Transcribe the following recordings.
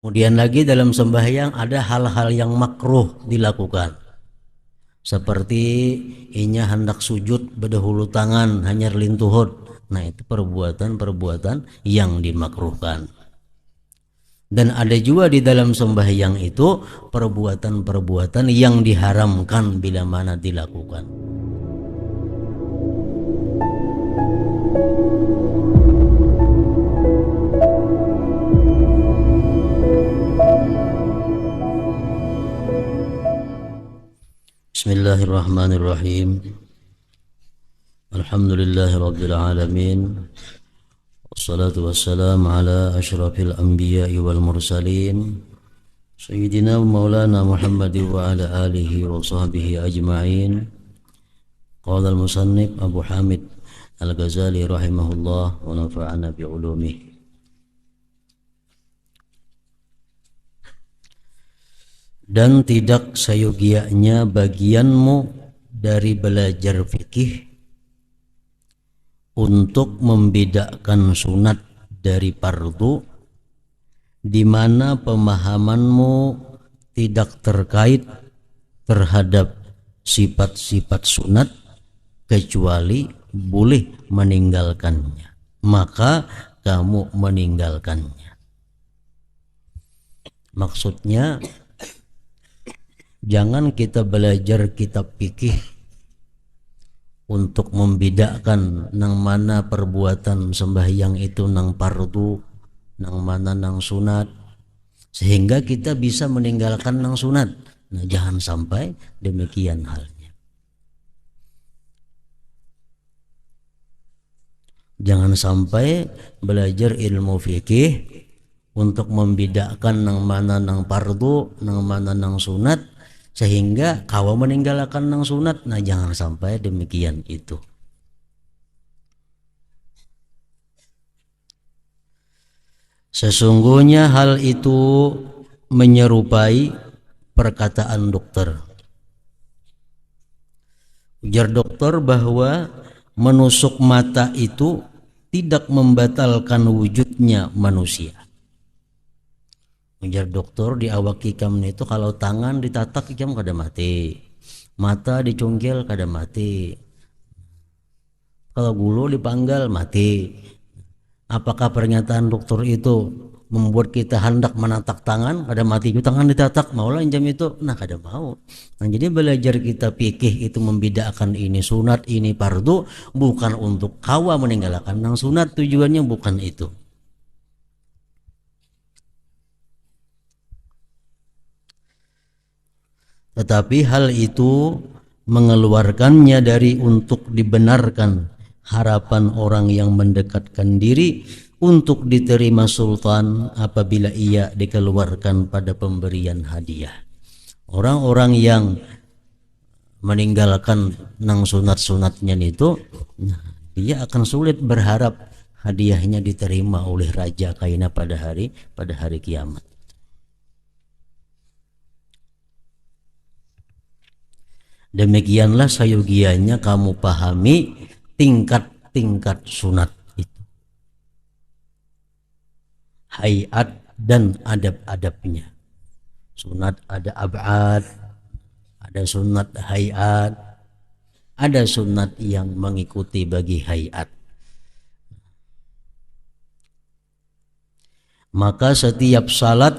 Kemudian lagi dalam sembahyang ada hal-hal yang makruh dilakukan. Seperti inya hendak sujud berdahulu tangan hanya lintuhut. Nah, itu perbuatan-perbuatan yang dimakruhkan. Dan ada juga di dalam sembahyang itu perbuatan-perbuatan yang diharamkan bila mana dilakukan. Bismillahirrahmanirrahim. Alhamdulillahi rabbil alamin. Wassalatu wassalamu ala asyrafil anbiya'i wal mursalin Sayyidina Maulana Muhammad wa ala alihi wa sahbihi ajma'in. Qala al-musannif Abu Hamid Al-Ghazali rahimahullah wa nafa'ana bi'ulumih. Dan tidak sayogianya bagianmu dari belajar fikih untuk membedakan sunat dari fardu di mana pemahamanmu tidak terkait terhadap sifat-sifat sunat kecuali boleh meninggalkannya, maka kamu meninggalkannya. Maksudnya, jangan kita belajar kitab fikih untuk membedakan nang mana perbuatan sembahyang itu nang fardu, nang mana nang sunat, sehingga kita bisa meninggalkan nang sunat. Nah, jangan sampai demikian halnya. Jangan sampai belajar ilmu fikih untuk membedakan nang mana nang fardu, nang mana nang sunat, sehingga kau meninggalkan nang sunat. Nah, jangan sampai demikian itu. Sesungguhnya hal itu menyerupai perkataan dokter. Ujar dokter bahwa menusuk mata itu tidak membatalkan wujudnya manusia. Ujar dokter, di awak ikam itu kalau tangan ditatak ikam kada mati, mata dicungkil kada mati, kalau bulu dipanggal mati. Apakah pernyataan dokter itu membuat kita hendak menatak tangan kada mati itu tangan ditatak maulah jam itu? Nah, kada mau. Nah, jadi belajar kita fikih itu membedakan ini sunat ini fardu bukan untuk kawa meninggalkan nang sunat, tujuannya bukan itu. Tetapi hal itu mengeluarkannya dari untuk dibenarkan harapan orang yang mendekatkan diri untuk diterima sultan apabila ia dikeluarkan pada pemberian hadiah. Orang-orang yang meninggalkan nang sunat-sunatnya itu, dia akan sulit berharap hadiahnya diterima oleh raja kaina pada hari kiamat. Demikianlah sayogianya kamu pahami tingkat-tingkat sunat itu, hayat dan adab-adabnya. Sunat ada ab'ad, ada sunat hayat, ada sunat yang mengikuti bagi hayat. Maka setiap salat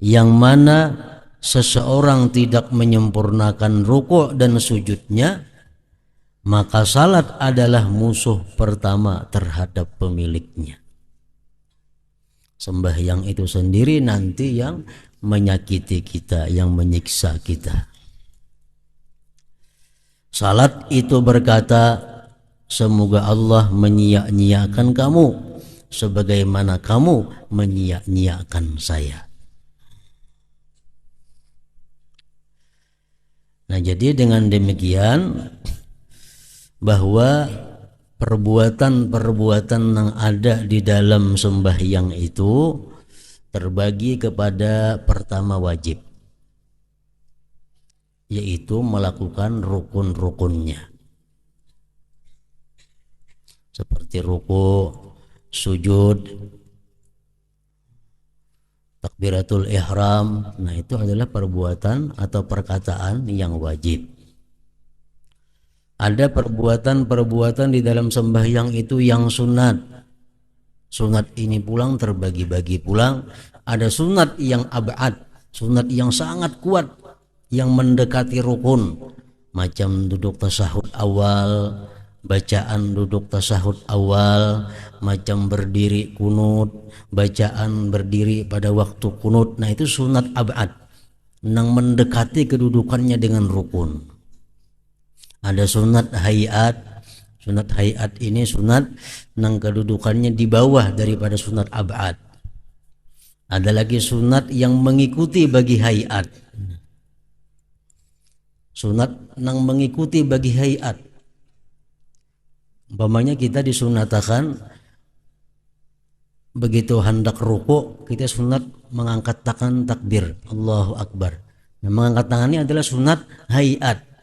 yang mana seseorang tidak menyempurnakan rukuk dan sujudnya, maka salat adalah musuh pertama terhadap pemiliknya. Sembahyang itu sendiri nanti yang menyakiti kita, yang menyiksa kita. Salat itu berkata, semoga Allah menyia-nyiakan kamu sebagaimana kamu menyia-nyiakan saya. Nah, jadi dengan demikian bahwa perbuatan-perbuatan yang ada di dalam sembahyang itu terbagi kepada pertama wajib, yaitu melakukan rukun-rukunnya seperti ruku, sujud, takbiratul ihram. Nah, itu adalah perbuatan atau perkataan yang wajib. Ada perbuatan-perbuatan di dalam sembahyang itu yang sunat. Sunat ini pulang terbagi-bagi pulang. Ada sunat yang abad, sunat yang sangat kuat, yang mendekati rukun, macam duduk tasahud awal, bacaan duduk tasahud awal, macam berdiri kunut, bacaan berdiri pada waktu kunut. Nah, itu sunat abad yang mendekati kedudukannya dengan rukun. Ada sunat hayat. Sunat hayat ini sunat yang kedudukannya di bawah daripada sunat abad. Ada lagi sunat yang mengikuti bagi hayat. Sunat yang mengikuti bagi hayat. Umpamanya kita disunatakan begitu hendak ruku, kita sunat mengangkat tangan takbir Allahu Akbar. Nah, mengangkat tangan ini adalah sunat hayat.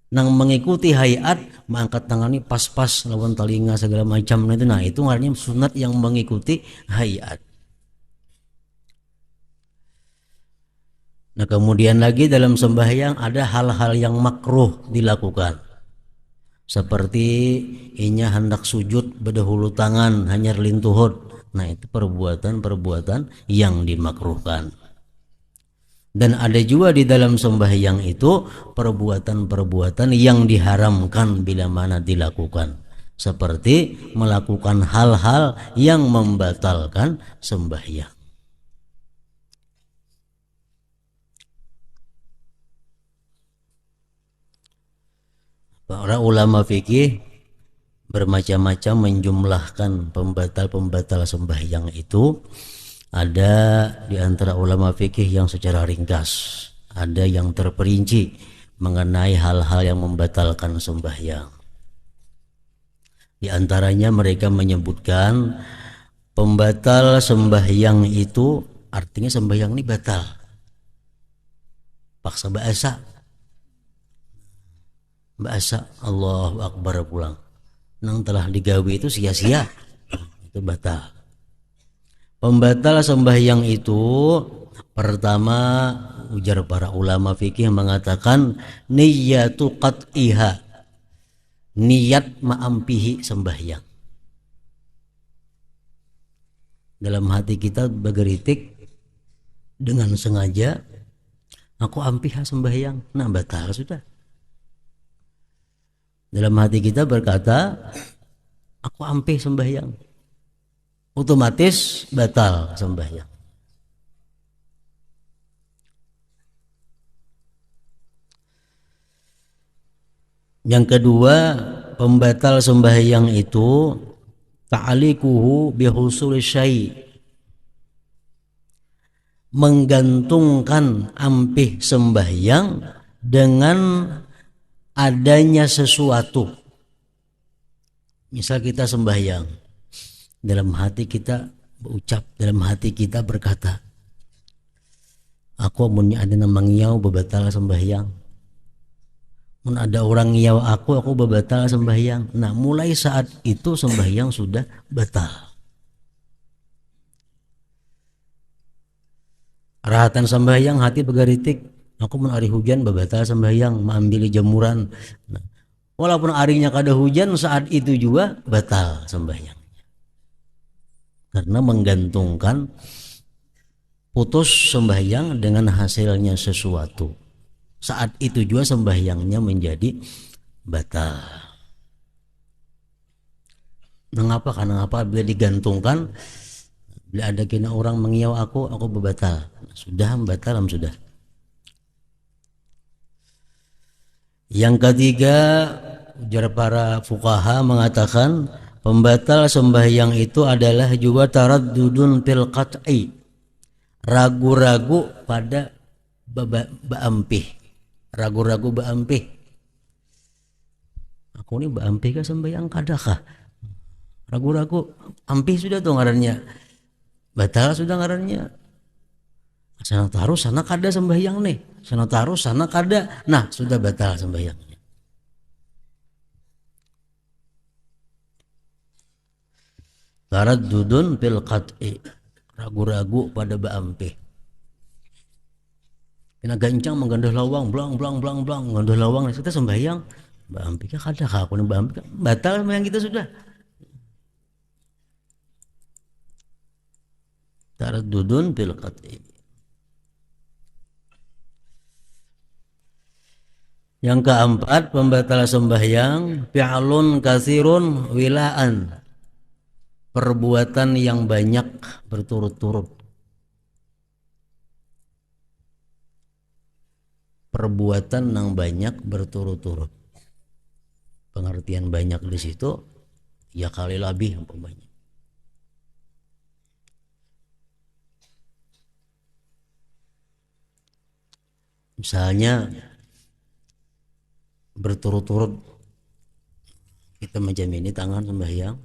Nang mengikuti hayat, mengangkat tangan ini pas-pas lawan telinga segala macam. Nah, itu artinya sunat yang mengikuti hayat. Nah, kemudian lagi dalam sembahyang ada hal-hal yang makruh dilakukan. Seperti inya hendak sujud berdahulu tangan hanya lintuhut. Nah, itu perbuatan-perbuatan yang dimakruhkan. Dan ada juga di dalam sembahyang itu perbuatan-perbuatan yang diharamkan bila mana dilakukan. Seperti melakukan hal-hal yang membatalkan sembahyang. Para ulama fikih bermacam-macam menjumlahkan pembatal-pembatal sembahyang itu. Ada di antara ulama fikih yang secara ringkas, ada yang terperinci mengenai hal-hal yang membatalkan sembahyang. Di antaranya mereka menyebutkan pembatal sembahyang itu artinya sembahyang ini batal. Paksa bahasa Allahu Akbar pulang. Nang telah digawe itu sia-sia. Itu batal. Pembatal sembahyang itu pertama, ujar para ulama fikih mengatakan niyatu qat'iha, niat ma'ampihi sembahyang. Dalam hati kita bergeritik dengan sengaja, aku ampiha sembahyang, nah batal sudah. Dalam hati kita berkata, aku ampih sembahyang, otomatis batal sembahyang. Yang kedua, pembatal sembahyang itu ta'alikuhu bihusul syai', menggantungkan ampih sembahyang dengan adanya sesuatu. Misal kita sembahyang, dalam hati kita berucap, dalam hati kita berkata, aku mun ada namang ngiyau bebatal sembahyang, mun ada orang ngiyau aku bebatal sembahyang. Nah, mulai saat itu sembahyang sudah batal. Rahatan sembahyang hati begaritik, aku mun ari hujan bebatal sembahyang, maambili jemuran. Nah, walaupun arinya kada hujan, saat itu juga batal sembahyang. Karena menggantungkan putus sembahyang dengan hasilnya sesuatu. Saat itu juga sembahyangnya menjadi batal. Mengapa? Karena apa? Bila digantungkan, bila ada kena orang mengiyau aku berbatal. Sudah batal, sudah. Yang ketiga, ujar para fuqaha mengatakan pembatal sembahyang itu adalah juga taraddudun fil qat'i, ragu-ragu pada baampih, ragu-ragu baampih. Aku ini baampih kah sembahyang kadakah? Ragu-ragu, ampih sudah tuh ngarannya, batal sudah ngarannya. Sana taruh sana kada sembahyang nih, sana taruh sana kada, nah sudah batal sembahyangnya. Taraddudun fil qat'i, ragu-ragu pada baampe. Kena gancang menggandah lawang, blang blang blang blang, menggandah lawang, kita sembahyang, baampe ka kada ka aku baampe batal sembahyang kita sudah. Taraddudun bil qat'i. Yang keempat, pembatal sembahyang fi'lun katsirun wilaan. Perbuatan yang banyak berturut-turut. Perbuatan yang banyak berturut-turut. Pengertian banyak di situ ya kali lebih umpamanya. Misalnya berturut-turut kita menjamini tangan sembahyang,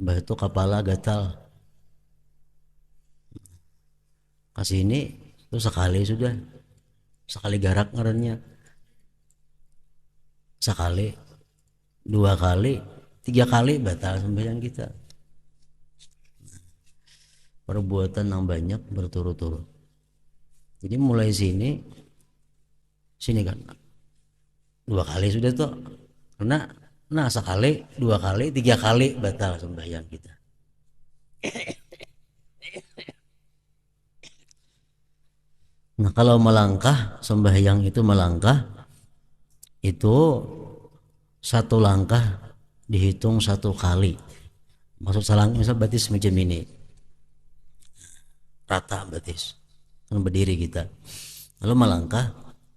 mbah itu kepala gatal, kasih ini itu sekali sudah, sekali garak ngarannya, sekali, 2 kali, 3 kali batal sembahyang kita. Perbuatan yang banyak berturut-turut. Jadi mulai sini kan 2 kali sudah tuh, karena nah sekali, 2 kali, 3 kali batal sembahyang kita. Nah kalau melangkah sembahyang itu melangkah itu 1 langkah dihitung 1 kali. Maksud salang misal batis macam ini, rata batis kan berdiri kita, lalu melangkah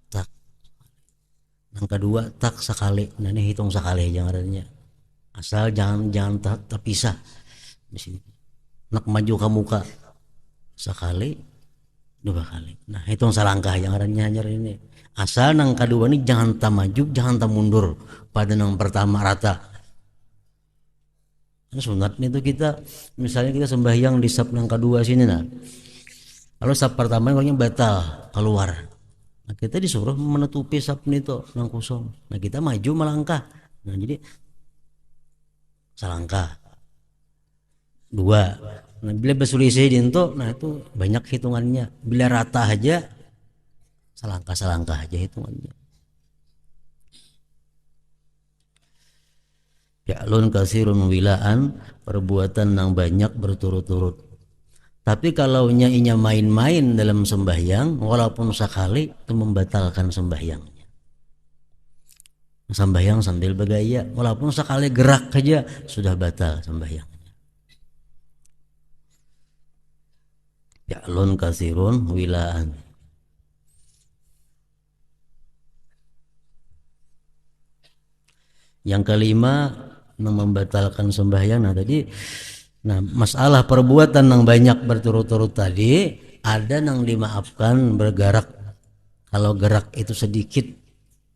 tak, langkah 2 tak sekali, nah ini hitung sekali jangannya, asal jangan terpisah di sini. Nak maju ke muka sekali, 2 kali, nah hitung selangkah jangannya hanya ini, asal nang kedua ini jangan tak maju jangan tak mundur pada nang pertama rata. Sunat itu kita misalnya kita sembahyang di sab nang kedua sini, nah lalu sab pertama orangnya batal keluar, nah kita disuruh menutupi sab itu nang kosong, nah kita maju melangkah, nah jadi selangkah 2, nah bila berselisih dinto, nah itu banyak hitungannya, bila rata aja selangkah aja hitungannya. Fi'lun katsirun wilaan, perbuatan yang banyak berturut-turut. Tapi kalau inya main-main dalam sembahyang walaupun sekali itu membatalkan sembahyangnya. Sembahyang sambil bergaya walaupun sekali gerak saja sudah batal sembahyangnya. Fi'lun katsirun wilaan. Yang kelima membatalkan sembahyang, nah tadi masalah perbuatan yang banyak berturut-turut tadi ada yang dimaafkan bergerak, kalau gerak itu sedikit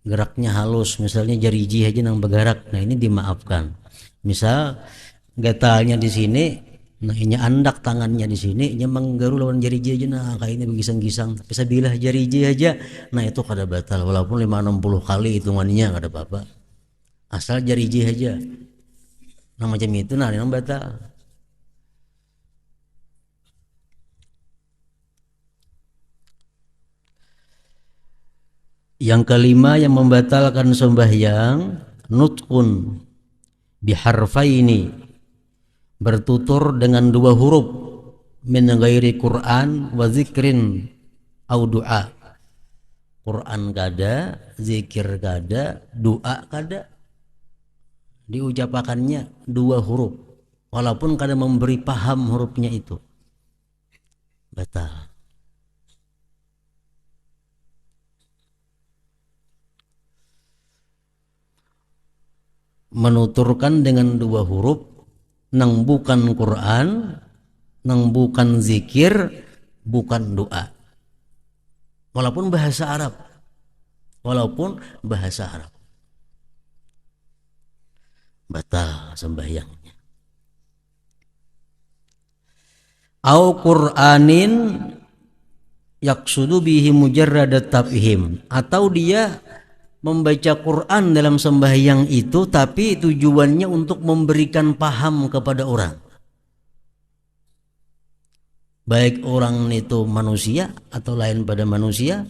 geraknya halus, misalnya jariji aja yang bergerak, nah ini dimaafkan. Misal gatalnya di sini, nah ini andak tangannya di sini, ini menggaru lawan jariji aja, nah kayak ini begisang-gisang, tapi sabilah jariji aja, nah itu kada batal walaupun 560 kali hitungannya kada apa-apa, asal jariji aja. Nah macam itu nah yang batal. Yang kelima yang membatalkan sembahyang nutqun biharfaini, bertutur dengan 2 huruf, min ghairi Quran wa zikrin au doa. Quran kada, zikir kada, doa kada, diucapakannya 2 huruf walaupun kada memberi paham hurufnya itu, batal. Menuturkan dengan 2 huruf nang bukan Quran, nang bukan zikir, bukan doa, walaupun bahasa Arab, batal sembahyangnya. Au Qur'anin yaksudu bihi mujarradat tabhim, atau dia membaca Quran dalam sembahyang itu tapi tujuannya untuk memberikan paham kepada orang. baik orang itu manusia atau lain pada manusia,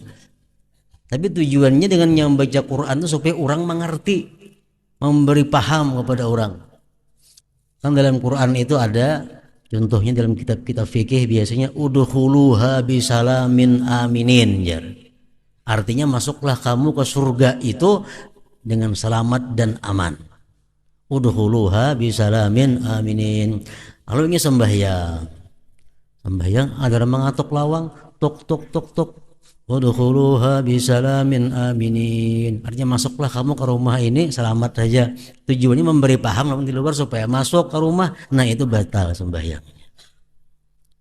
tapi tujuannya dengan membaca Quran itu supaya orang mengerti, memberi paham kepada orang. Kan dalam Quran itu ada contohnya dalam kitab-kitab fikih biasanya udkhuluha bisalamin aminin, jar. Artinya masuklah kamu ke surga itu dengan selamat dan aman. Udkhuluha bisalamin aminin. Kalau ini sembahyang ada orang mengatuk lawang, tok tok tok tok. Udkhuluha bisalamin aminin. Artinya masuklah kamu ke rumah ini selamat saja. Tujuannya memberi paham di luar supaya masuk ke rumah. Nah, itu batal sembahyang.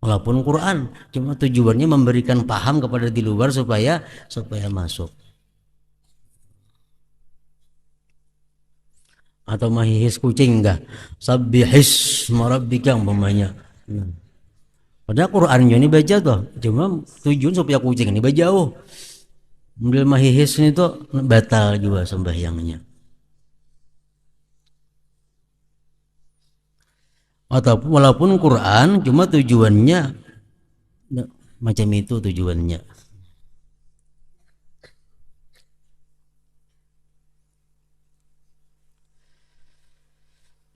Walaupun Quran, cuma tujuannya memberikan paham kepada di luar supaya masuk. Atau mahihis kucing enggak? Sabbihis marabbika umpamanya. Padahal Qurannya ini baca tuh, cuma tujuan supaya kucing ini baca jauh. Ambil mahihis ini tuh batal juga sembahyangnya. Atau walaupun Quran cuma tujuannya macam itu tujuannya.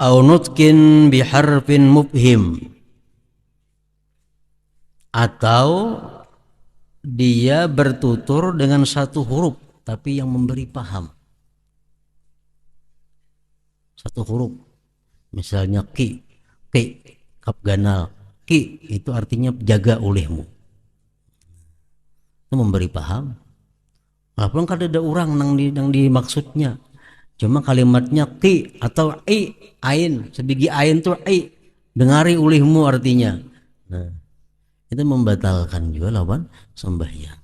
Au nutkin biharfin mubhim, atau dia bertutur dengan satu huruf tapi yang memberi paham. Satu huruf, misalnya ki, kap ganal, ki itu artinya jaga olehmu, itu memberi paham. Walaupun kan ada orang nang di maksudnya, cuma kalimatnya ki atau i, ain, sebiji ain tuh i, dengari olehmu artinya. Nah, itu membatalkan juga lawan sembahyang.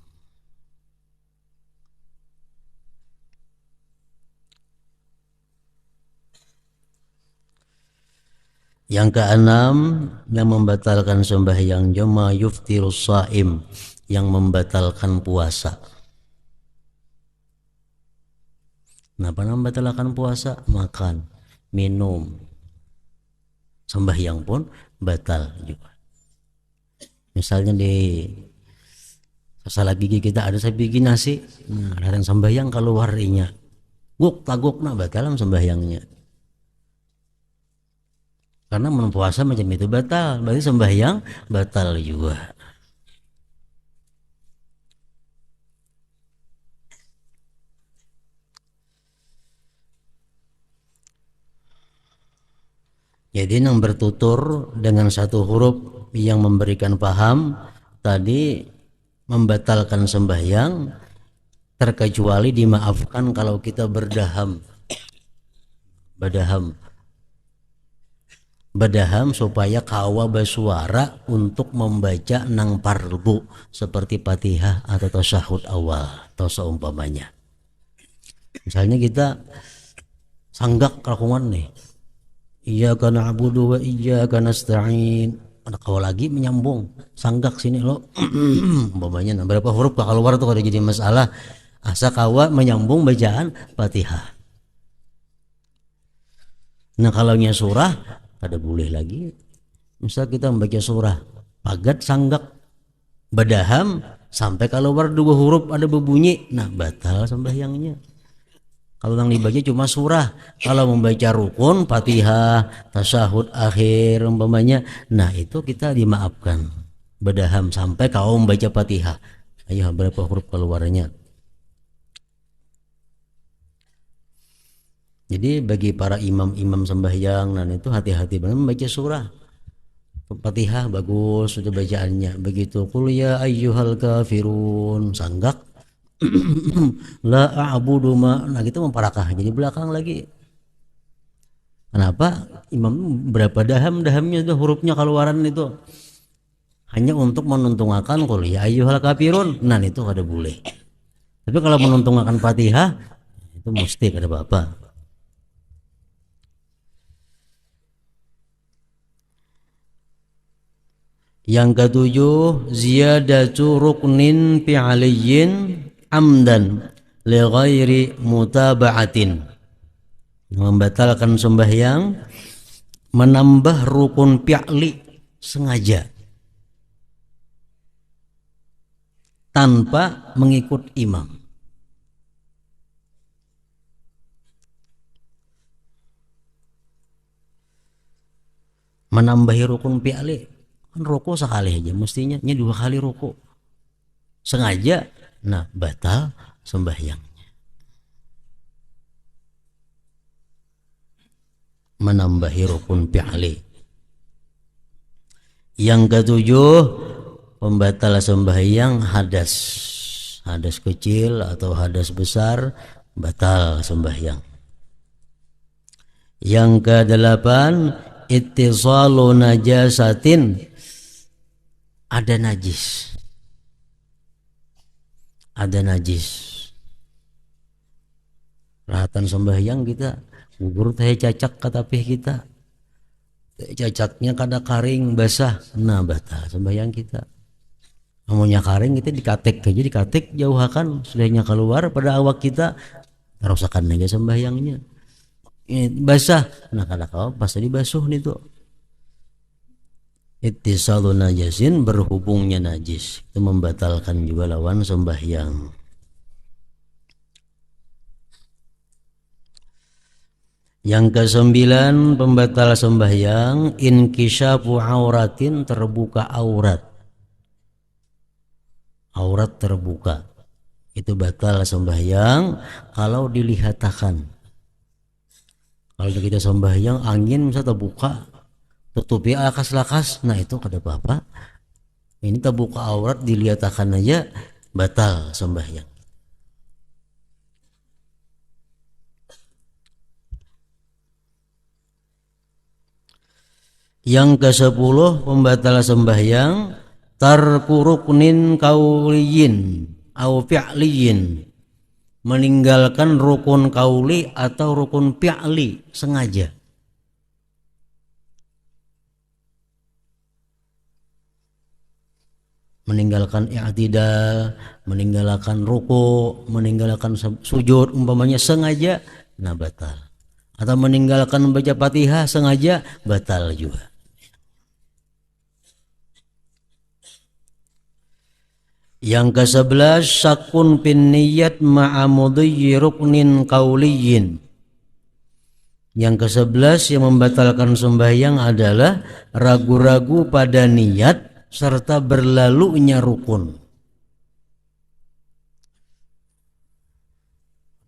Yang keenam yang membatalkan sembahyang jama yuftirus shaim, yang membatalkan puasa. Kenapa membatalkan puasa? Makan, minum, sembahyang pun batal juga. Misalnya di salah gigi kita ada sebiji nasi, nah datang sembahyang keluar inya, guk taguk nah batal sembahyangnya. Karena puasa macam itu batal, berarti sembahyang batal juga. Jadi yang bertutur dengan satu huruf yang memberikan paham tadi membatalkan sembahyang, terkecuali dimaafkan kalau kita badaham supaya kawa bersuara untuk membaca nang parbu seperti Fatihah atau tasyahud awal atau seumpamanya. Misalnya kita sanggak kelakuan nih, iyyaka na'budu wa iyyaka nasta'in, ada kawa lagi menyambung sanggak sini lo umpamanya, nah, berapa huruf keluar tuh kalau jadi masalah, asa kawa menyambung bacaan Fatihah. Nah kalau nya surah ada boleh lagi, misal kita membaca surah pagat sanggak badaham sampai keluar dua huruf ada berbunyi, nah batal sembahyangnya. Kalau yang dibaca cuma surah, kalau membaca rukun Fatihah tasyahud akhir umpamanya, nah itu kita dimaafkan badaham sampai kau membaca Fatihah. Ayo berapa huruf keluarnya. Jadi bagi para imam-imam sembahyang, nah itu hati-hati benar membaca surah. Fatihah bagus sudah bacaannya. Begitu qul ya ayyuhal kafirun sanggak la a'budu ma, nah gitu memparakah jadi belakang lagi. Kenapa? Imam berapa dahamnya itu hurufnya keluaran itu hanya untuk menuntungakan qul ya ayyuhal kafirun, nah itu kada boleh. Tapi kalau menuntungakan Fatihah itu mesti kada apa-apa. Yang ketujuh, ziyadatu ruknin fi'aliyin amdan li ghairi mutaba'atin, membatalkan sembahyang menambah rukun fi'li sengaja. tanpa mengikut imam. Menambahi rukun fi'li, kan ruku sekali aja mestinya, nya 2 kali ruku sengaja, nah batal sembahyang. Menambahi rukun fi'li. Yang ketujuh, pembatal sembahyang hadas. Hadas kecil atau hadas besar batal sembahyang. Yang kedelapan, ittisalu najasatin, ada najis. Ada najis. Rahatan sembahyang kita gugur teh cacak katapih kita. Cacaknya kada karing basah, nah batal sembahyang kita. Amunnya karing kita dikatek aja, dikatek jauhakan, sudahnya keluar pada awak kita, rusakan aja sembahyangnya. Basah, nah kada kau pas tadi basuh nih tuh. Ittisalu najasin, berhubungnya najis, itu membatalkan juga lawan sembahyang. Yang kesembilan, pembatal sembahyang inkisyafu auratin, terbuka aurat. Aurat terbuka, itu batal sembahyang kalau dilihatakan. Kalau kita sembahyang angin bisa terbuka, tutupi lakas-lakas, nah itu kada apa-apa. Ini terbuka aurat dilihatakan aja batal sembahyang. Yang ke-10, pembatal sembahyang tarku ruknin kauliyin au fi'liyin, meninggalkan rukun kauli atau rukun fi'li sengaja. Meninggalkan i'tidal, meninggalkan ruku, meninggalkan sujud umpamanya sengaja, nah batal. Atau meninggalkan baca Fatihah sengaja, batal juga. Yang ke-11, syakun bin niyat ma'amudhi ruknin kauliyin. Yang ke-11 yang membatalkan sembahyang adalah ragu-ragu pada niat serta berlalunya rukun.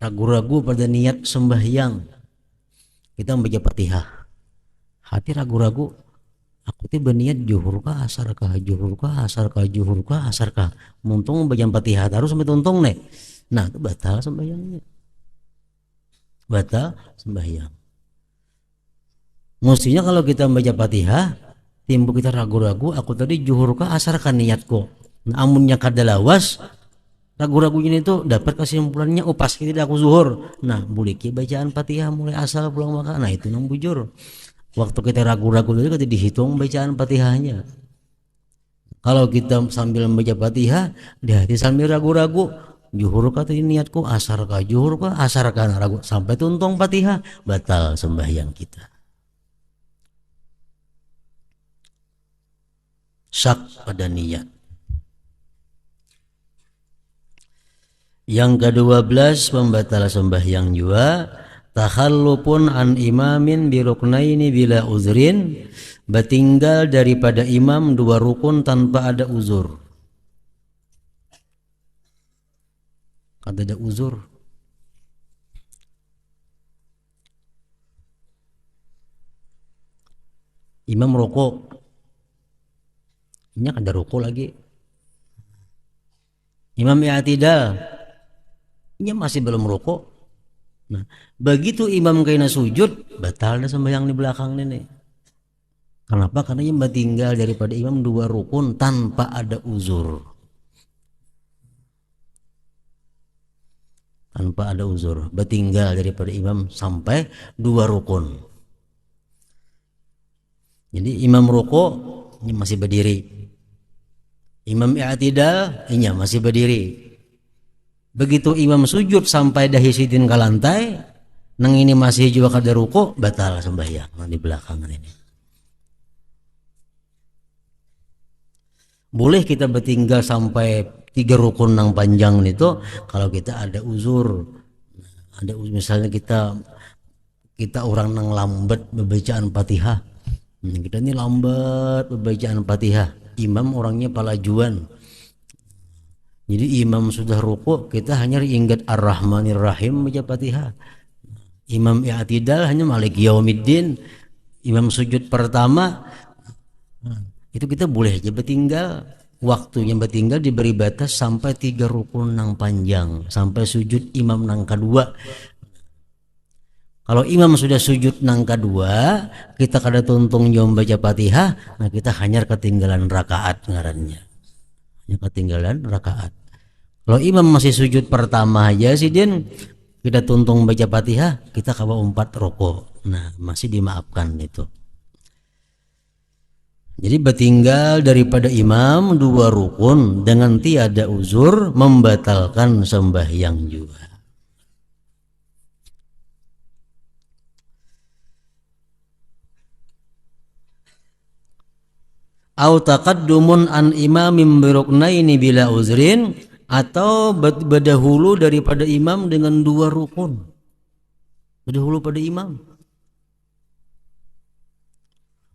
Ragu-ragu pada niat sembahyang. Kita membaca Fatihah, hati ragu-ragu, aku tuh berniat juhur kah asar kah, juhur kah asar kah, juhur kah asar kah, muntung baca Fatihah harus sampai tuntung nih, nah itu batal sembahyangnya. Batal sembahyang. Mestinya kalau kita membaca Fatihah timbul kita ragu-ragu, aku tadi juhur kah asar kah niatku, nah amunnya kada lawas, ragu-ragunya itu dapat kesimpulannya, oh pas tidak aku zuhur, nah buliki bacaan Fatihah mulai asal pulang maka, nah itu nang bujur. Waktu kita ragu-ragu itu kita dihitung bacaan Fatihahnya. Kalau kita sambil membaca Fatihah di hati sambil ragu-ragu, juhur kah niatku, asar kah juhur kah asar kah, ragu sampai tuntung Fatihah, batal sembahyang kita. Syak pada niat. Yang ke-12 pembatal sembahyang juga takhallupun an imamin biruknaini bila uzrin, bertinggal daripada imam 2 rukun tanpa ada uzur. Kada ada uzur, imam rukuk, ini kada rukuk lagi, imam i'tidal, ini masih belum rukuk. Nah, begitu imam kaina sujud, batal dah sembahyang di belakang ini. Kenapa? Karena ia tinggal daripada imam 2 rukun tanpa ada uzur. Tanpa ada uzur, bertinggal daripada imam sampai 2 rukun. Jadi imam rukuk ini masih berdiri, imam i'tidal ini masih berdiri. Begitu imam sujud sampai dahi sidin ke lantai, nang ini masih juga kada ruku, batal sembahyang di belakang ini. Boleh kita bertinggal sampai tiga rukun yang panjang itu kalau kita ada uzur, misalnya kita orang nang lambat bacaan Fatihah. Kita ini lambat bacaan Fatihah, imam orangnya palajuan. Jadi imam sudah rukuk, kita hanya ingat Ar-Rahmanir Rahim baca Fatihah. Imam i'tidal hanya Malik Yaumiddin. Imam sujud pertama itu kita boleh aja bertinggal. Waktu yang bertinggal diberi batas sampai 3 rukun nang panjang, sampai sujud imam nang kedua. Kalau imam sudah sujud nang kedua, kita kada tuntung jom baca Fatihah, nah kita hanya ketinggalan rakaat ngarannya. Hanya ketinggalan rakaat. Kalau imam masih sujud pertama aja sih Din, kita tuntung baca Fatihah, kita kawa 4 rukuk. Nah, masih dimaafkan itu. Jadi bertinggal daripada imam 2 rukun dengan tiada uzur membatalkan sembahyang juga. Au taqaddumun an imamin biruknaini bila uzrin, atau berdahulu daripada imam dengan 2 rukun. Berdahulu pada imam.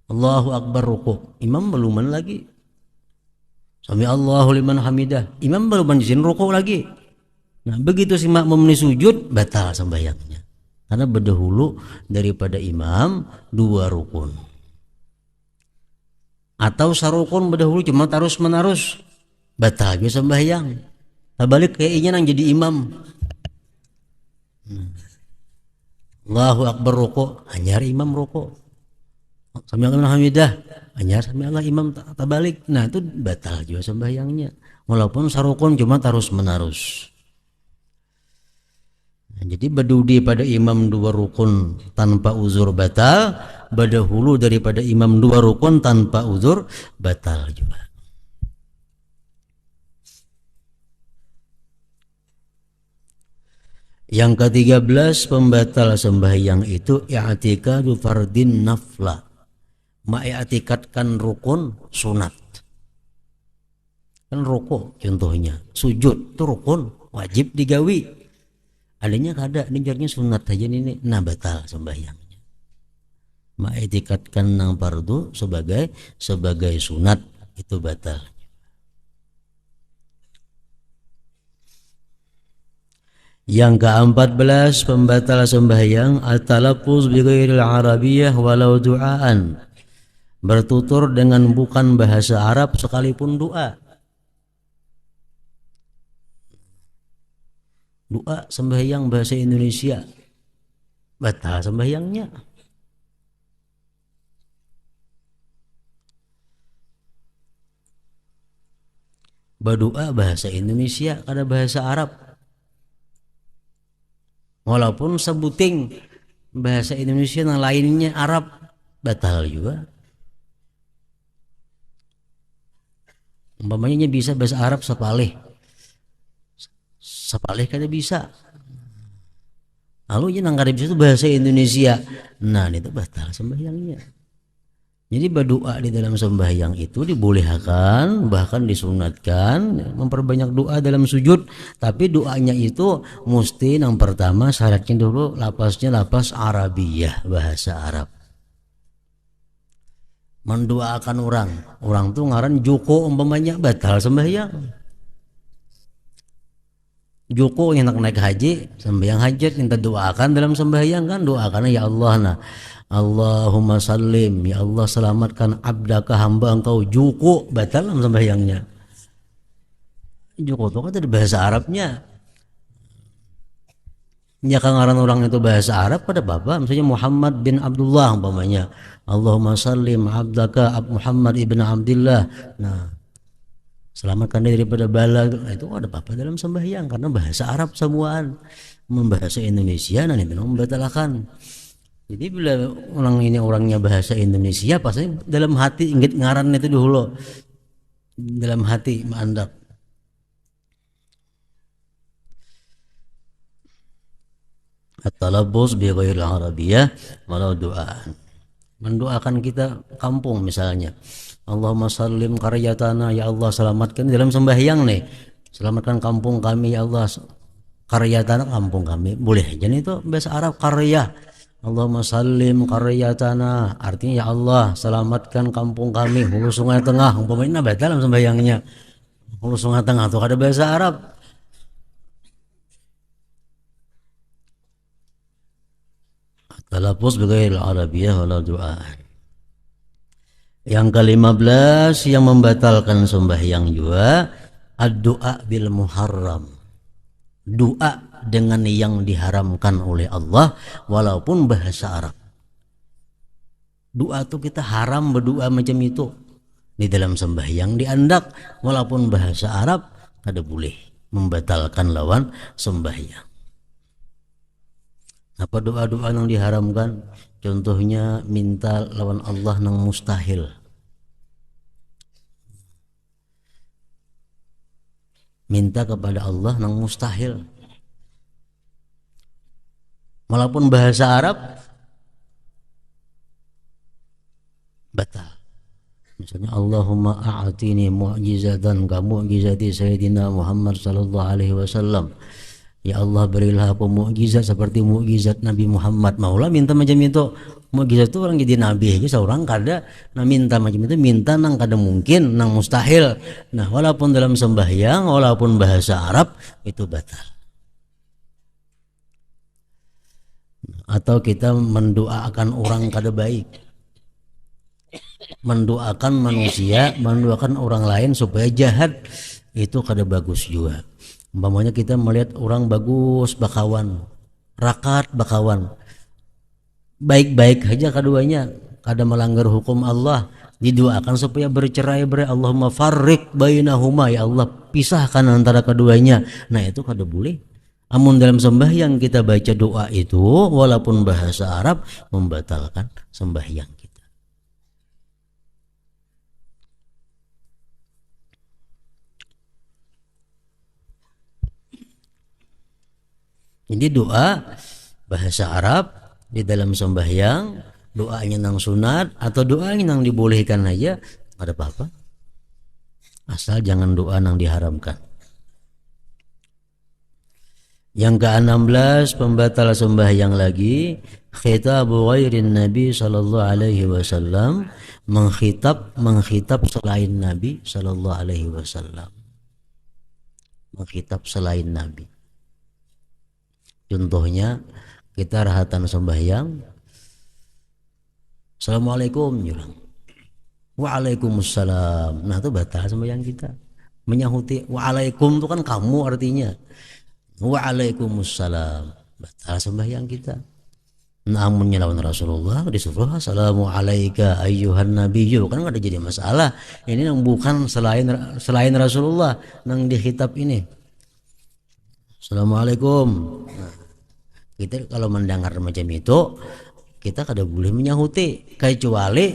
Allahu Akbar rukuk, imam beluman lagi. Sami Allahu liman hamidah, imam beluman izin rukuk lagi. Nah, begitu si makmum ini sujud, batal sembahyangnya. Karena berdahulu daripada imam 2 rukun. Atau sarukun berdahulu cuma terus menerus, batal juga sembahyang. Terbalik kayaknya nang jadi imam. Allahu Akbar rukuk, hanya imam rukuk. Sami Allah hamidah, hanya sami Allah imam terbalik. Nah, itu batal juga sembahyangnya. Walaupun sarukun cuma terus menerus. Nah, jadi berdudi pada imam 2 rukun tanpa uzur batal, berdahulu daripada imam 2 rukun tanpa uzur batal juga. Yang ke-13 pembatal sembahyang itu i'tikadu fardin nafla, ma'ikatkan rukun sunat. Kan rukuk contohnya, sujud itu rukun wajib digawi. Adanya kada nijarnya sunat aja ini, nah batal sembahyangnya. Ma'ikatkan nang fardu sebagai sunat itu batal. Yang ke-14 pembatal sembahyang at-talaffuz bi ghairil arabiyyah walau du'aan, bertutur dengan bukan bahasa Arab sekalipun doa. Doa sembahyang bahasa Indonesia, batal sembahyangnya. Berdoa bahasa Indonesia kada bahasa Arab. Walaupun sebuting bahasa Indonesia yang lainnya Arab, batal juga. Umpamanya bisa bahasa Arab sepalih kada bisa. Lalu yang kada bisa itu bahasa Indonesia. Nah, itu batal sembahyangnya. Jadi berdoa di dalam sembahyang itu dibolehkan, bahkan disunatkan memperbanyak doa dalam sujud. Tapi doanya itu mesti yang pertama syaratnya dulu lapasnya lapas Arabiyah, bahasa Arab. Mendoakan orang tuh ngaran Joko umpamanya, batal sembahyang. Joko yang nak naik haji, sembahyang hajat yang doakan dalam sembahyang kan doakan ya Allah, nah Allahumma sallim, ya Allah selamatkan abdaka hamba engkau. Joko batal dalam sembahyangnya. Joko itu kan dari bahasa Arabnya. Ya kangaran orang itu bahasa Arab pada bapak, misalnya Muhammad bin Abdullah umpamanya. Allahumma sallim abdaka Muhammad ibn Abdullah. Nah, selamatkan dia daripada bala. Nah, itu ada apa dalam sembahyang karena bahasa Arab semuaan. Membahasa Indonesia nanti itu membatalkan. Jadi bila orang ini orangnya bahasa Indonesia, pasti dalam hati ingat ngaran itu dulu. Dalam hati mandap. At-talabbus bi ghairil arabiyyah walau du'aan. Mendoakan kita kampung misalnya. Allahumma sallim qaryatana, ya Allah selamatkan dalam sembahyang nih. selamatkan kampung kami ya Allah, qaryatana kampung kami, boleh aja nih itu bahasa Arab qaryah. Allahumma sallim qaryatana, artinya ya Allah selamatkan kampung kami hulu sungai tengah, umpamanya batal dalam sembahyangnya hulu sungai tengah tuh ada bahasa Arab. Talafuz bighairil arabiyyah wala du'a. Yang ke-15 yang membatalkan sembahyang juga ad-du'a bil muharram. Doa dengan yang diharamkan oleh Allah walaupun bahasa Arab. Doa tuh kita haram berdoa macam itu di dalam sembahyang diandak walaupun bahasa Arab kada boleh, membatalkan lawan sembahyang. Apa doa-doa yang diharamkan? Contohnya minta lawan Allah yang mustahil. Minta kepada Allah yang mustahil. Walaupun bahasa Arab batal. Misalnya Allahumma a'tini mu'jizatan ka mu'jizati Sayyidina Muhammad sallallahu alaihi wasallam. Ya Allah berilah aku mukjizat seperti mukjizat Nabi Muhammad. Maulah minta macam itu. Mukjizat itu orang jadi nabi aja seorang kada. Nah minta macam itu minta nang kada mungkin, nang mustahil. Nah walaupun dalam sembahyang, walaupun bahasa Arab itu batal. Atau kita mendoakan orang kada baik, mendoakan manusia, mendoakan orang lain supaya jahat, itu kada bagus juga. Umpamanya kita melihat orang bagus bakawan, rakat bakawan, baik-baik aja keduanya, kada melanggar hukum Allah, didoakan supaya bercerai-berai. Allahumma farriq bainahuma, ya Allah pisahkan antara keduanya. Nah itu kada boleh. Amun dalam sembahyang kita baca doa itu walaupun bahasa Arab membatalkan sembahyang kita. Jadi doa bahasa Arab di dalam sembahyang, doanya nang sunat atau doanya nang dibolehkan aja ada apa-apa. Asal jangan doa nang diharamkan. Yang ke-16 pembatal sembahyang lagi, khitabu ghairin Nabi sallallahu alaihi wasallam, mengkhitab selain Nabi sallallahu alaihi wasallam. Mengkhitab selain Nabi. Contohnya kita rahatan sembahyang, Assalamualaikum jurang, Waalaikumsalam. Nah itu batal sembahyang kita. Menyahuti Waalaikum itu kan kamu artinya, Waalaikumsalam, batal sembahyang kita. Namun lawan Rasulullah disuruh Assalamualaikum ayyuhan nabiyyu, kan nggak ada jadi masalah. Ini yang bukan selain Rasulullah yang dikhitab ini. Assalamualaikum. Nah, kita kalau mendengar macam itu kita kada boleh menyahuti kecuali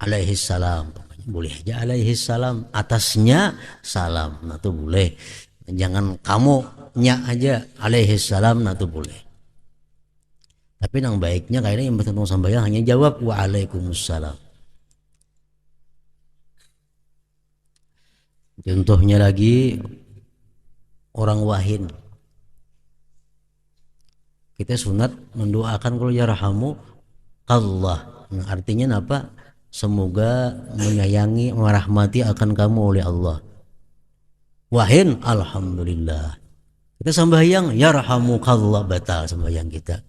alaihi salam. Boleh aja alaihi salam, atasnya salam. Nah itu boleh. Jangan kamu nya aja alaihi salam, nah itu boleh. Tapi yang baiknya kayaknya yang bertemu sembahyang hanya jawab waalaikumsalam. Contohnya lagi orang wahin, kita sunat mendoakan kalau ya rahamu Allah. Nah, artinya apa? Semoga menyayangi, merahmati akan kamu oleh Allah. Wahin, alhamdulillah. Kita sembahyang ya rahamukallah, batal sembahyang kita.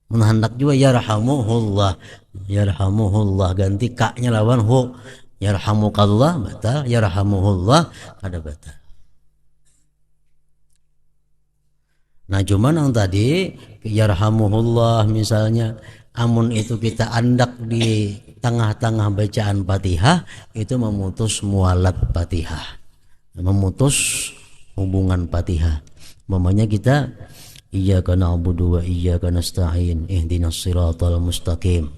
Hendak juga ya rahamuhullah, ya rahamuhullah, ganti kaknya lawan hu, ya rahamukallah batal, ya rahamuhullah ada batal. Nah cuman yang tadi yarhamuhullah misalnya, amun itu kita andak di tengah-tengah bacaan Fatihah, itu memutus mualat Fatihah, memutus hubungan Fatihah. Mamanya kita iyyaka na'budu wa iyyaka nasta'in ihdinas siratal mustaqim.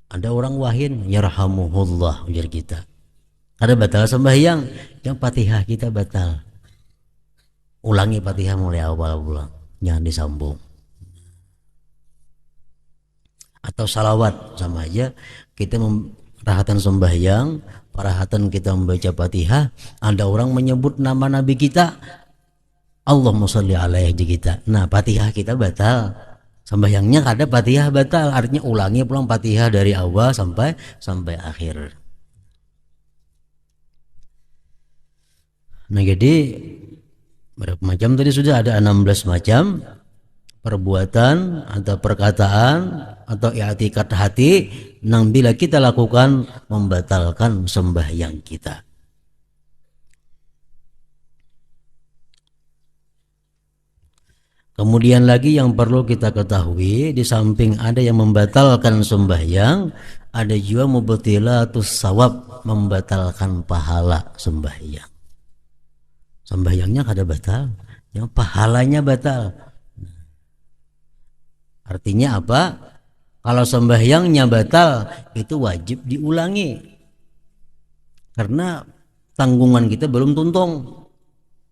Ada orang wahin yarhamuhullah ujar kita, ada batal sembahyang, yang Fatihah kita batal. Ulangi Fatihah mulai awal ulang, jangan disambung. Atau salawat sama aja, kita rahatan sembahyang Perhatian kita membaca Fatihah, ada orang menyebut nama Nabi kita, Allahumma sholli alaihi kita. Nah, Fatihah kita batal. Sembahyangnya kada Fatihah batal, artinya ulangi pulang Fatihah dari awal sampai akhir. Nah, jadi berapa macam tadi sudah ada 16 macam perbuatan atau perkataan atau i'tikad hati yang bila kita lakukan membatalkan sembahyang kita. Kemudian lagi yang perlu kita ketahui, di samping ada yang membatalkan sembahyang, ada juga mubtilatus shawab, membatalkan pahala sembahyang. Sembahyangnya kada batal, yang pahalanya batal. Artinya apa? Kalau sembahyangnya batal, itu wajib diulangi. Karena tanggungan kita belum tuntung.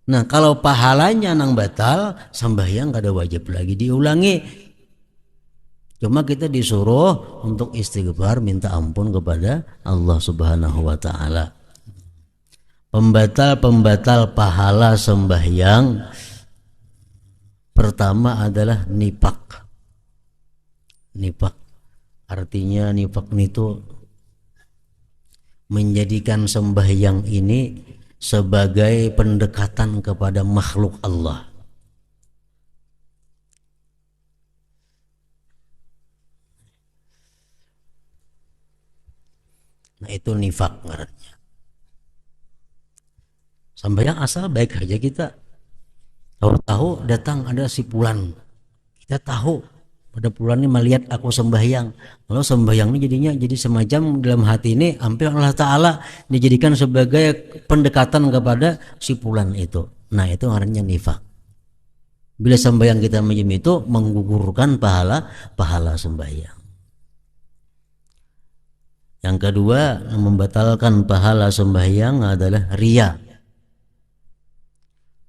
Nah, kalau pahalanya nang batal, sembahyang kada wajib lagi diulangi. Cuma kita disuruh untuk istighfar, minta ampun kepada Allah Subhanahu wa taala. Pembatal pahala sembahyang pertama adalah nifak. Nifak artinya nifak itu menjadikan sembahyang ini sebagai pendekatan kepada makhluk Allah. Nah, itu nifak ngarannya. Sembahyang asal baik aja kita. Tahu-tahu datang ada si Fulan. Kita tahu pada Fulan ini melihat aku sembahyang. Kalau sembahyang ini jadinya jadi semacam dalam hati ini hampir Allah Ta'ala dijadikan sebagai pendekatan kepada si Fulan itu. Nah, itu artinya nifak. Bila sembahyang kita macam itu menggugurkan pahala sembahyang. Yang kedua, membatalkan pahala sembahyang adalah riya.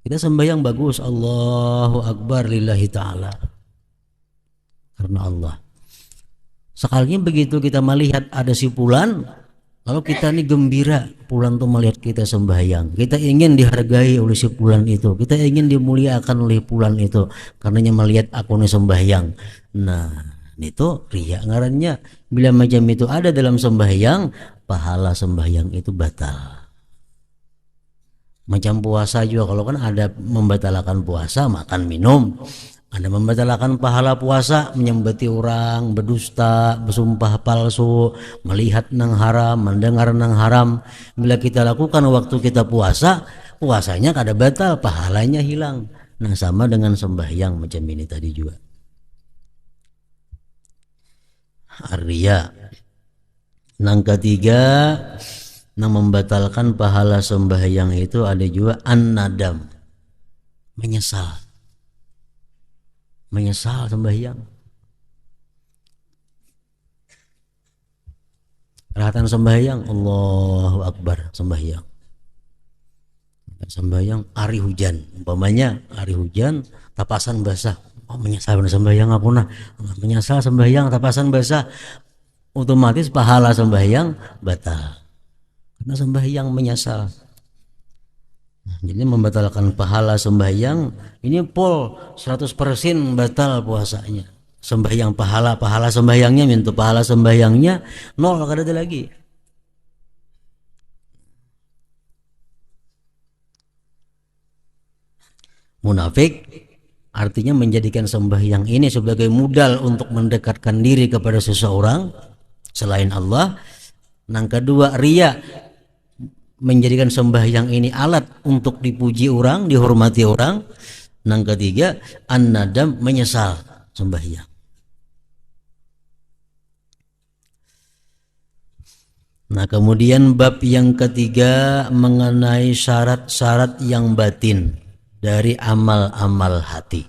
Kita sembahyang bagus, Allahu Akbar lillahi ta'ala, karena Allah. Sekali begitu kita melihat ada si Fulan, lalu kita ini gembira, Fulan tuh melihat kita sembahyang. Kita ingin dihargai oleh si Fulan itu, kita ingin dimuliakan oleh Fulan itu, karenanya melihat aku ini sembahyang. Nah, itu riya ngarannya. Bila macam itu ada dalam sembahyang, pahala sembahyang itu batal. Macam puasa juga, kalau kan ada membatalkan puasa, makan minum, ada membatalkan pahala puasa, menyembati orang, berdusta, bersumpah palsu, melihat nang haram, mendengar nang haram. Bila kita lakukan waktu kita puasa, puasanya kada batal, pahalanya hilang. Nah, sama dengan sembahyang macam ini tadi juga. Riya. Yang ketiga, yang membatalkan pahala sembahyang itu ada juga an-nadam, menyesal sembahyang. Perhatian sembahyang, Allahu Akbar, sembahyang hari hujan, umpamanya hari hujan tapasan basah, menyesal sembahyang aku nah, menyesal sembahyang tapasan basah, otomatis pahala sembahyang batal. Karena sembahyang menyesal. Jadi membatalkan pahala sembahyang ini pol 100% batal puasanya. Sembahyang pahala sembahyangnya minta pahala sembahyangnya nol, kada ada lagi. Munafik artinya menjadikan sembahyang ini sebagai modal untuk mendekatkan diri kepada seseorang selain Allah. Yang kedua, riya, menjadikan sembahyang ini alat untuk dipuji orang, dihormati orang. Yang ketiga, an-nadam, menyesal sembahyang. Nah, kemudian bab yang ketiga mengenai syarat-syarat yang batin dari amal-amal hati.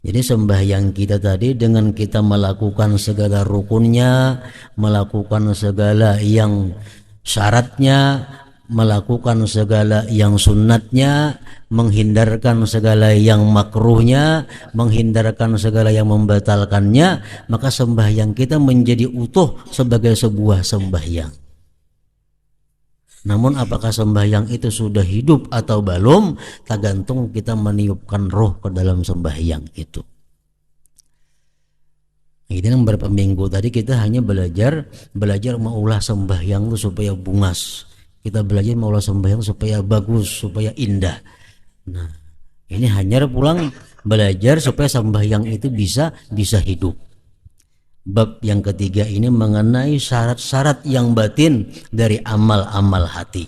Jadi sembahyang kita tadi dengan kita melakukan segala rukunnya, melakukan segala yang syaratnya, melakukan segala yang sunnatnya, menghindarkan segala yang makruhnya, menghindarkan segala yang membatalkannya, maka sembahyang kita menjadi utuh sebagai sebuah sembahyang. Namun apakah sembahyang itu sudah hidup atau belum, tergantung kita meniupkan roh ke dalam sembahyang itu. Ini beberapa minggu tadi kita hanya belajar mengolah sembahyang itu supaya bungas. Kita belajar mengolah sembahyang supaya bagus, supaya indah. Nah, ini hanya pulang belajar supaya sembahyang itu bisa hidup. Bab yang ketiga ini mengenai syarat-syarat yang batin dari amal-amal hati.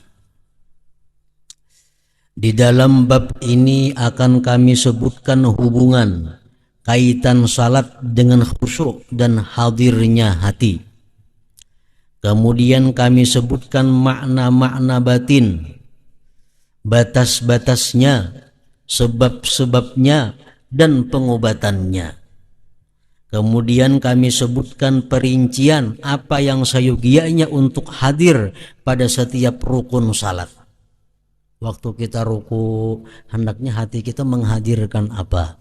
Di dalam bab ini akan kami sebutkan hubungan kaitan salat dengan khusyuk dan hadirnya hati. Kemudian kami sebutkan makna-makna batin, batas-batasnya, sebab-sebabnya, dan pengobatannya. Kemudian kami sebutkan perincian apa yang sayogianya untuk hadir pada setiap rukun salat. Waktu kita ruku, hendaknya hati kita menghadirkan apa?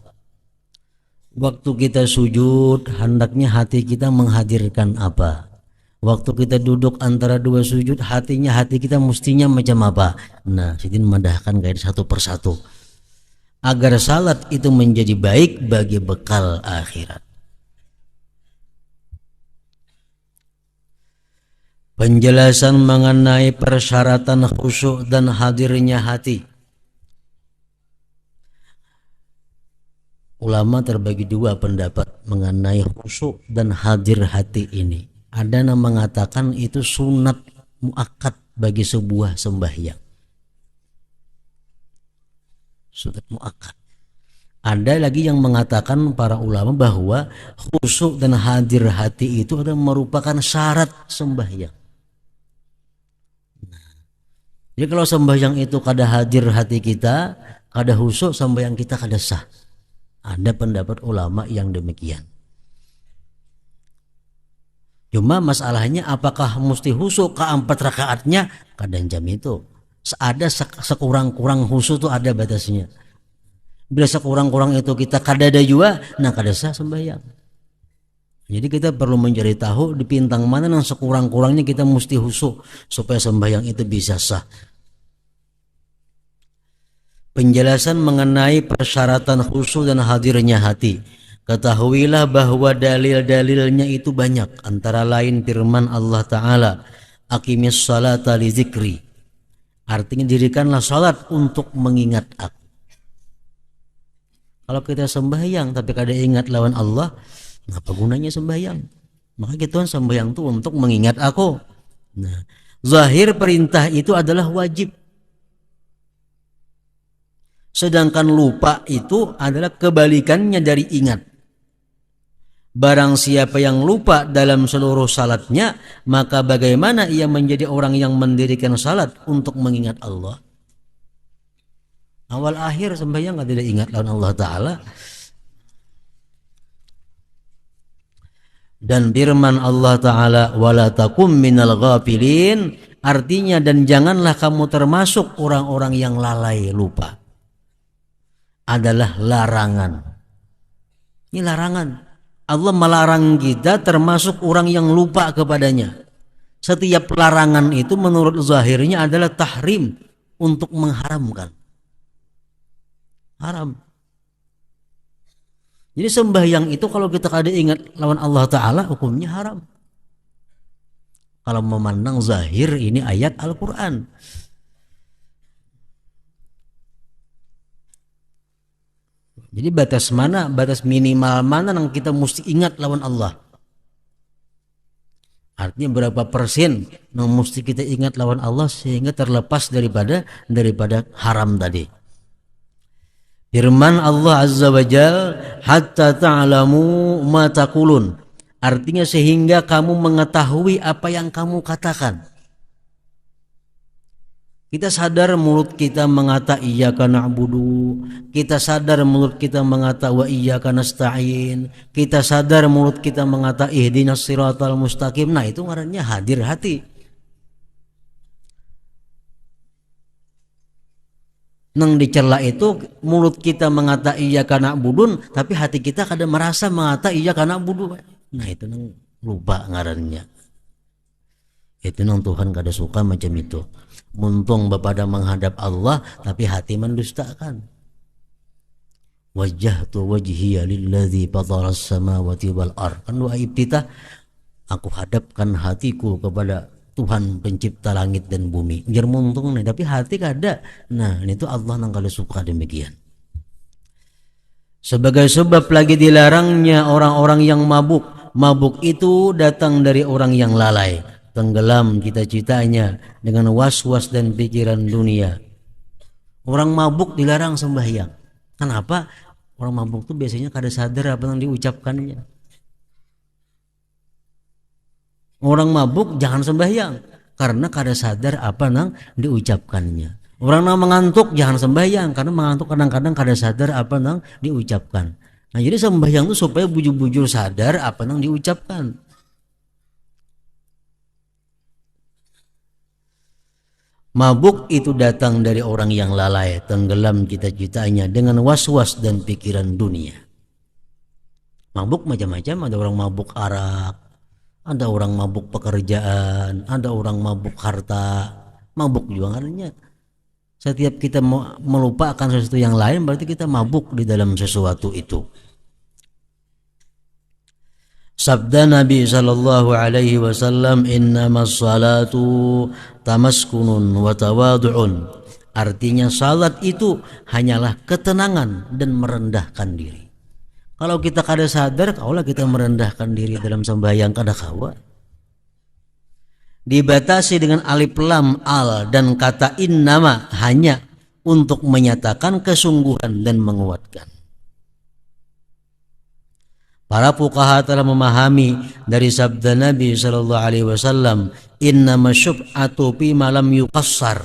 Waktu kita sujud, hendaknya hati kita menghadirkan apa? Waktu kita duduk antara dua sujud, hati kita mestinya macam apa? Nah, Sidin madahkan kayak satu persatu agar salat itu menjadi baik bagi bekal akhirat. Penjelasan mengenai persyaratan khusyuk dan hadirnya hati. Ulama terbagi dua pendapat mengenai khusyuk dan hadir hati ini. Ada yang mengatakan itu sunat muakkad bagi sebuah sembahyang. Sunat muakkad. Ada lagi yang mengatakan para ulama bahwa khusyuk dan hadir hati itu adalah merupakan syarat sembahyang. Jadi kalau sembahyang itu kada hadir hati kita, kada khusyuk, sembahyang kita kada sah. Ada pendapat ulama yang demikian. Cuma masalahnya apakah mesti khusyuk ke 4 rakaatnya? Kadang jam itu. Ada sekurang-kurang khusyuk itu ada batasnya. Bila sekurang-kurang itu kita kada ada juga, nah kada sah sembahyang. Jadi kita perlu mencari tahu di pintang mana yang sekurang-kurangnya kita mesti khusyuk supaya sembahyang itu bisa sah. Penjelasan mengenai persyaratan khusyuk dan hadirnya hati. Ketahuilah bahwa dalil-dalilnya itu banyak, antara lain firman Allah Ta'ala, aqimis salata li zikri. Artinya dirikanlah salat untuk mengingat aku. Kalau kita sembahyang tapi kada ingat lawan Allah, apa gunanya sembahyang? Maka gitu sembahyang itu untuk mengingat aku. Nah, zahir perintah itu adalah wajib. Sedangkan lupa itu adalah kebalikannya dari ingat. Barang siapa yang lupa dalam seluruh salatnya, maka bagaimana ia menjadi orang yang mendirikan salat untuk mengingat Allah? Awal akhir sembahyang tidak ingat lawan Allah Ta'ala. Dan firman Allah Ta'ala, wala takum minal ghafilin, artinya dan janganlah kamu termasuk orang-orang yang lalai lupa. Adalah larangan. Ini larangan. Allah melarang kita termasuk orang yang lupa kepadanya. Setiap larangan itu menurut zahirnya adalah tahrim, untuk mengharamkan. Haram. Jadi sembahyang itu kalau kita kada ingat lawan Allah Ta'ala, hukumnya haram. Kalau memandang zahir ini ayat Al-Quran. Jadi batas mana, batas minimal mana yang kita mesti ingat lawan Allah? Artinya berapa persen yang mesti kita ingat lawan Allah sehingga terlepas daripada haram tadi. Firman Allah Azza wa Jal, hatta ta'lamu ma taqulun. Artinya sehingga kamu mengetahui apa yang kamu katakan. Kita sadar mulut kita mengata iyyaka na'budu, kita sadar mulut kita mengata wa iyyaka nasta'in, kita sadar mulut kita mengata ihdinas siratal mustaqim. Nah, itu ngarannya hadir hati. Nang dicela itu mulut kita mengata iyyaka na'budun, tapi hati kita kada merasa mengata iyyaka na'budu. Nah, itu nang lupa ngarannya. Itu nang Tuhan kada suka macam itu. Muntung bapada menghadap Allah tapi hati mendustakan. Wajjahtu wajhiya lilladzi fatharas samawati wal ard. Kan doa iftitah, aku hadapkan hatiku kepada Tuhan pencipta langit dan bumi. Jar muntung nih, tapi hati kada. Nah, itu Allah nang kada suka demikian. Sebagai sebab lagi dilarangnya orang-orang yang mabuk. Mabuk itu datang dari orang yang lalai, tenggelam cita-citanya dengan was-was dan pikiran dunia. Orang mabuk dilarang sembahyang. Kenapa? Orang mabuk itu biasanya kada sadar apa yang diucapkannya. Orang mabuk jangan sembahyang karena kada sadar apa yang diucapkannya. Orang yang mengantuk jangan sembahyang karena mengantuk kadang-kadang kada sadar apa yang diucapkan. Nah, jadi sembahyang itu supaya bujur-bujur sadar apa yang diucapkan. Mabuk itu datang dari orang yang lalai, tenggelam cita-citanya dengan was-was dan pikiran dunia. Mabuk macam-macam, ada orang mabuk arak, ada orang mabuk pekerjaan, ada orang mabuk harta. Mabuk juga artinya setiap kita melupakan sesuatu yang lain berarti kita mabuk di dalam sesuatu itu. Sabda Nabi sallallahu alaihi wasallam, innamas salatu tamaskunun wa tawadu'un. Artinya salat itu hanyalah ketenangan dan merendahkan diri. Kalau kita kada sadar, kaulah kita merendahkan diri dalam sembahyang kada kawa. Dibatasi dengan alif lam al dan kata innama hanya untuk menyatakan kesungguhan dan menguatkan. Para fuqaha telah memahami dari sabda Nabi sallallahu alaihi wasallam, innama syub'atu fi ma lam yuqassar.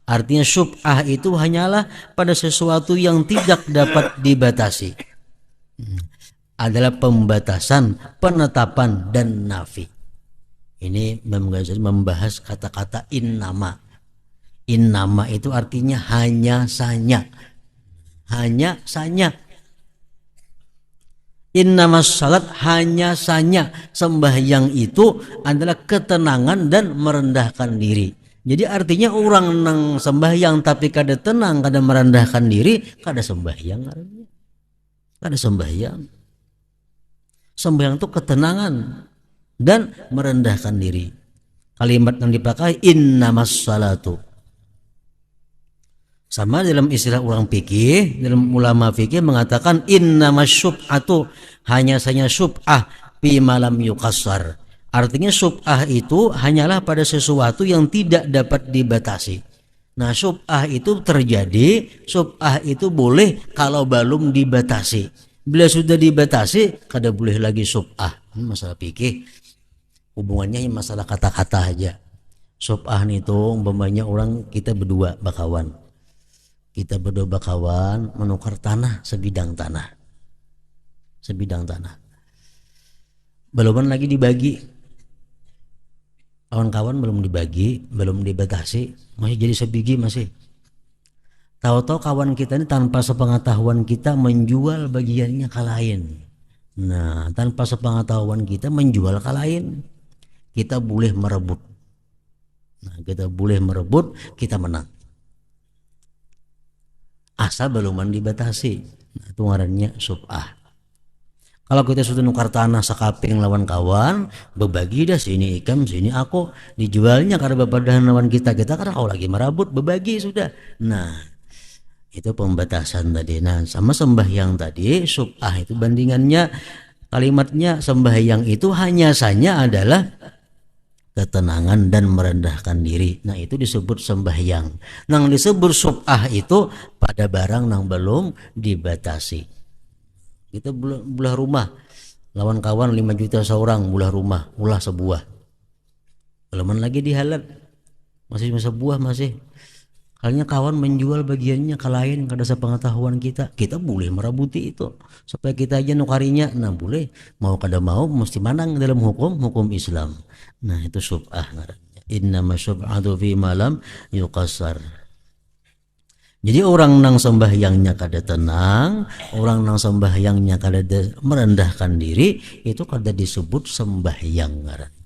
Artinya syub'ah itu hanyalah pada sesuatu yang tidak dapat dibatasi. Adalah pembatasan, penetapan dan nafi. Ini membahas kata-kata innama. Innama itu artinya hanya sanya. Hanya sanya. Innamas salat hanya sanya, sembahyang itu adalah ketenangan dan merendahkan diri. Jadi artinya orang nang sembahyang tapi kada tenang, kada merendahkan diri, kada sembahyang artinya. Kada sembahyang. Sembahyang itu ketenangan dan merendahkan diri. Kalimat yang dipakai innamas salatu. Sama dalam istilah orang fikih, dalam ulama fikih mengatakan innamas syub'atu, hanya saja syub'ah fi malam yuqassar. Artinya syub'ah itu hanyalah pada sesuatu yang tidak dapat dibatasi. Nah, syub'ah itu terjadi, syub'ah itu boleh kalau belum dibatasi. Bila sudah dibatasi, kada boleh lagi syub'ah. Ini masalah fikih. Hubungannya masalah kata-kata aja. Syub'ah itu umpamanya orang kita berdua bakawan. Kita berdua bakawan menukar tanah, sebidang tanah. Sebidang tanah. Belum lagi dibagi. Kawan-kawan belum dibagi, belum dibatasi, masih jadi sebiji masih. Tahu-tahu kawan kita ini tanpa sepengetahuan kita menjual bagiannya ke lain. Nah, tanpa sepengetahuan kita menjual ke lain. Kita boleh merebut. Nah, kita boleh merebut, kita menang. Asal belum dibatasi. Nah, itu ngarannya syub'ah. Kalau kita sudah nukar tanah sekaping lawan kawan, berbagi dah sini ikam, sini aku, dijualnya karena bapadahan lawan kita karena kau lagi merabut, berbagi sudah. Nah, itu pembatasan tadi. Nah, sama sembahyang tadi, syub'ah itu bandingannya, kalimatnya sembahyang itu hanya saja adalah ketenangan dan merendahkan diri. Nah, itu disebut sembahyang. Nang disebut syub'ah itu pada barang nang belum dibatasi. Kita belah rumah lawan kawan 5 juta seorang, belah rumah, ulah sebuah. Belum lagi dihalal. Masih sebuah masih. Kalinya kawan menjual bagiannya ke lain, kada sepengetahuan kita boleh merabuti itu supaya kita aja nukarinya. Nah, boleh, mau kada mau mesti manang dalam hukum Islam. Nah, itu syub'ah ngarannya. Innama syub'atu fi malam yuqassar. Jadi orang nang sembahyangnya kada tenang, orang nang sembahyangnya kada merendahkan diri, itu kada disebut sembahyang ngarannya.